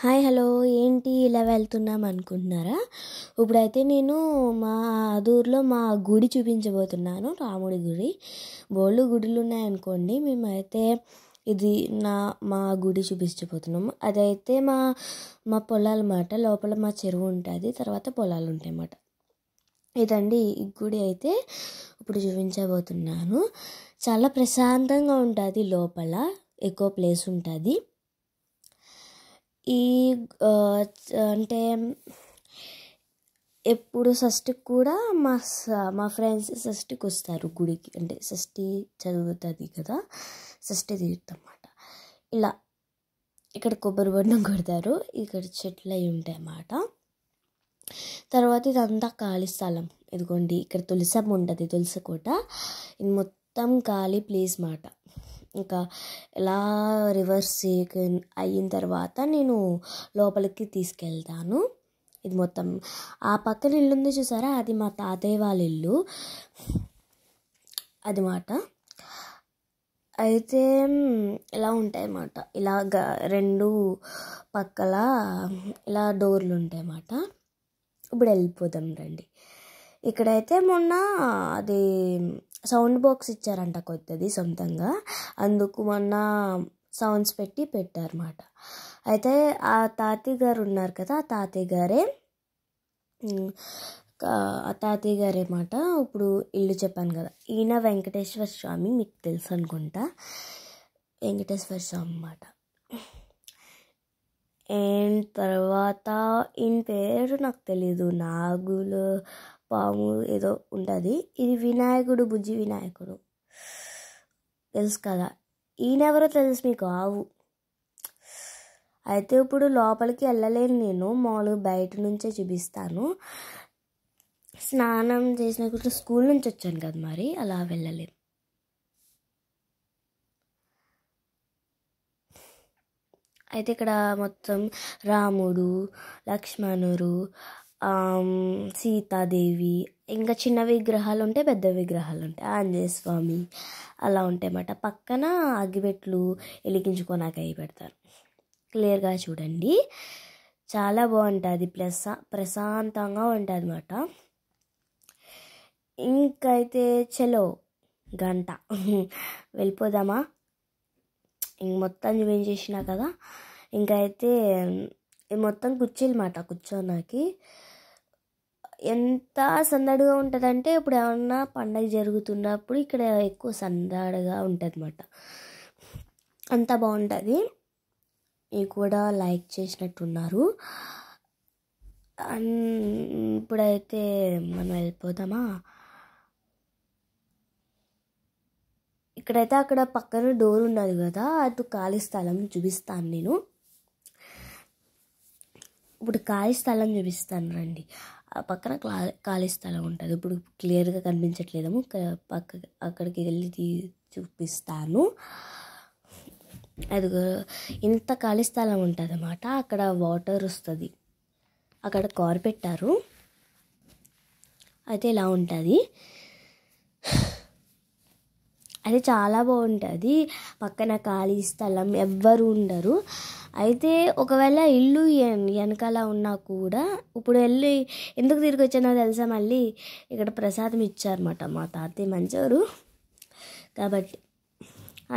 Hi hello ఏంటి ఇలా వెళ్తున్నాం అనుకుంటున్నారా? ఇప్పుడైతే నేను మా ఆదూరులో మా గుడి చూపించబోతున్నాను. రాముడి గుడి. బోల్డు గుడులు ఉన్నాయనుకోండి, మేమైతే ఇది మా గుడి చూపించబోతున్నాము. అదైతే మా మా పొలాలు మాట. లోపల మా చెరువు ఉంటుంది, తర్వాత పొలాలు ఉంటాయి అన్నమాట. ఇదండి ఈ గుడి అయితే ఇప్పుడు చూపించబోతున్నాను. చాలా ప్రశాంతంగా ఉంటుంది, లోపల ఎక్కువ ప్లేస్ ఉంటుంది. ఈ అంటే ఎప్పుడు షష్ఠికి కూడా మా ఫ్రెండ్స్ షష్ఠికి వస్తారు గుడికి. అంటే షష్ఠి చదువుతుంది కదా, షష్ఠి తీర్థం అన్నమాట. ఇలా ఇక్కడ కొబ్బరి బొండం కొడతారు, ఇక్కడ చెట్లు అవి ఉంటాయి అన్నమాట. తర్వాత ఇదంతా ఖాళీ స్థలం. ఇదిగోండి ఇక్కడ తులసమ్మ ఉంటుంది, తులసి కోట. ఇది మొత్తం ఖాళీ ప్లేస్ మాట. ఇంకా ఎలా రివర్స్ అయిన తర్వాత నేను లోపలికి తీసుకెళ్తాను. ఇది మొత్తం ఆ పక్కన ఇల్లు ఉంది చూసారా, అది మా తాతయ్య వాళ్ళ ఇల్లు అది మాట. అయితే ఇలా ఉంటాయి అన్నమాట. ఇలాగ రెండు పక్కల ఇలా డోర్లు ఉంటాయి అన్నమాట. ఇప్పుడు వెళ్ళిపోదాం రండి. ఇక్కడైతే మొన్న అది సౌండ్ బాక్స్ ఇచ్చారంట కొత్తది సొంతంగా, అందుకు మొన్న సౌండ్స్ పెట్టారన్నమాట. అయితే ఆ తాతయ్య గారు ఉన్నారు కదా, ఆ తాతయ్య గారే మాట. ఇప్పుడు ఇల్లు చెప్పాను కదా, ఈయన వెంకటేశ్వర స్వామి, మీకు తెలుసు అనుకుంటా. వెంకటేశ్వర స్వామి అన్నమాట. అండ్ తర్వాత ఈయన పేరు నాకు తెలీదు, నాగులు పాము ఏదో ఉంటుంది. ఇది వినాయకుడు, బుజ్జి వినాయకుడు తెలుసు కదా. ఈయనెవరో తెలుసు మీకు? ఆవు. అయితే ఇప్పుడు లోపలికి వెళ్ళలేను నేను, మామూలుగా బయట నుంచే చూపిస్తాను. స్నానం చేసిన స్కూల్ నుంచి వచ్చాను కదా, మరి అలా వెళ్ళలేను. అయితే ఇక్కడ మొత్తం రాముడు, లక్ష్మణుడు, సీతాదేవి, ఇంకా చిన్న విగ్రహాలు ఉంటాయి, పెద్ద విగ్రహాలు ఉంటాయి, ఆంజనేయ స్వామి అలా ఉంటాయి అన్నమాట. పక్కన అగ్గిపెట్లు వెలిగించుకోనాక అవి పెడతారు. క్లియర్గా చూడండి, చాలా బాగుంటుంది, ప్రశాంతంగా ఉంటుంది అన్నమాట. ఇంకైతే చలో గంట వెళ్ళిపోదామా? ఇంక మొత్తం చూపించేసిన కదా. ఇంకైతే మొత్తం కుర్చీలు మాట, కూర్చోనాకి ఎంత సందడిగా ఉంటుందంటే, ఇప్పుడు ఏమన్నా పండగ జరుగుతున్నప్పుడు ఇక్కడ ఎక్కువ సందడిగా ఉంటుంది అన్నమాట. అంత బాగుంటుంది. ఇవి కూడా లైక్ చేసినట్టున్నారు. ఇప్పుడైతే మనం వెళ్ళిపోదామా? ఇక్కడైతే అక్కడ పక్కన డోర్ ఉన్నది కదా, అటు ఖాళీ స్థలం చూపిస్తాను నేను. ఇప్పుడు ఖాళీ స్థలం చూపిస్తాను రండి. ఆ పక్కన ఖాళీ స్థలం ఉంటుంది. ఇప్పుడు క్లియర్గా కనిపించట్లేదేమో, అక్కడికి వెళ్ళి చూపిస్తాను. అదిగో ఇంత ఖాళీ స్థలం ఉంటుంది అన్నమాట. అక్కడ వాటర్ వస్తుంది, అక్కడ కార్ పెట్టారు. అయితే ఇలా ఉంటుంది, అది చాలా బాగుంటుంది. పక్కన ఖాళీ స్థలం, ఎవ్వరు ఉండరు. అయితే ఒకవేళ ఇల్లు వెనకాల ఉన్నా కూడా, ఇప్పుడు వెళ్ళి ఎందుకు తిరిగి వచ్చానో తెలుసా, మళ్ళీ ఇక్కడ ప్రసాదం ఇచ్చారన్నమాట మా తాతయ్య మంచోరు కాబట్టి.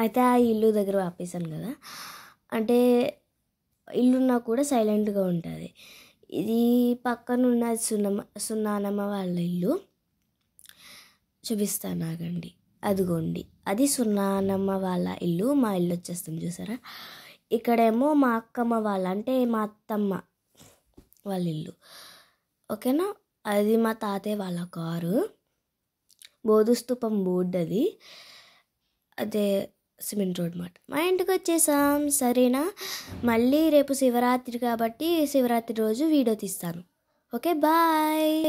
అయితే ఆ ఇల్లు దగ్గర ఆపేసాను కదా, అంటే ఇల్లున్నా కూడా సైలెంట్గా ఉంటుంది. ఇది పక్కన ఉన్న సున్నానమ్మ వాళ్ళ ఇల్లు చూపిస్తాను ఆగండి. అదిగోండి, అది సున్నానమ్మ వాళ్ళ ఇల్లు. మా ఇల్లు వచ్చేస్తుంది చూసారా. ఇక్కడేమో మా అక్కమ్మ వాళ్ళ, అంటే మా అత్తమ్మ వాళ్ళ ఇల్లు. ఓకేనా. అది మా తాతయ్య వాళ్ళ కారు, బోధుస్తూపం బోర్డు అది, అదే సిమెంట్ రోడ్ మాట. మా ఇంటికి వచ్చేసాం, సరేనా. మళ్ళీ రేపు శివరాత్రి కాబట్టి శివరాత్రి రోజు వీడియో తీస్తాను. Okay, bye.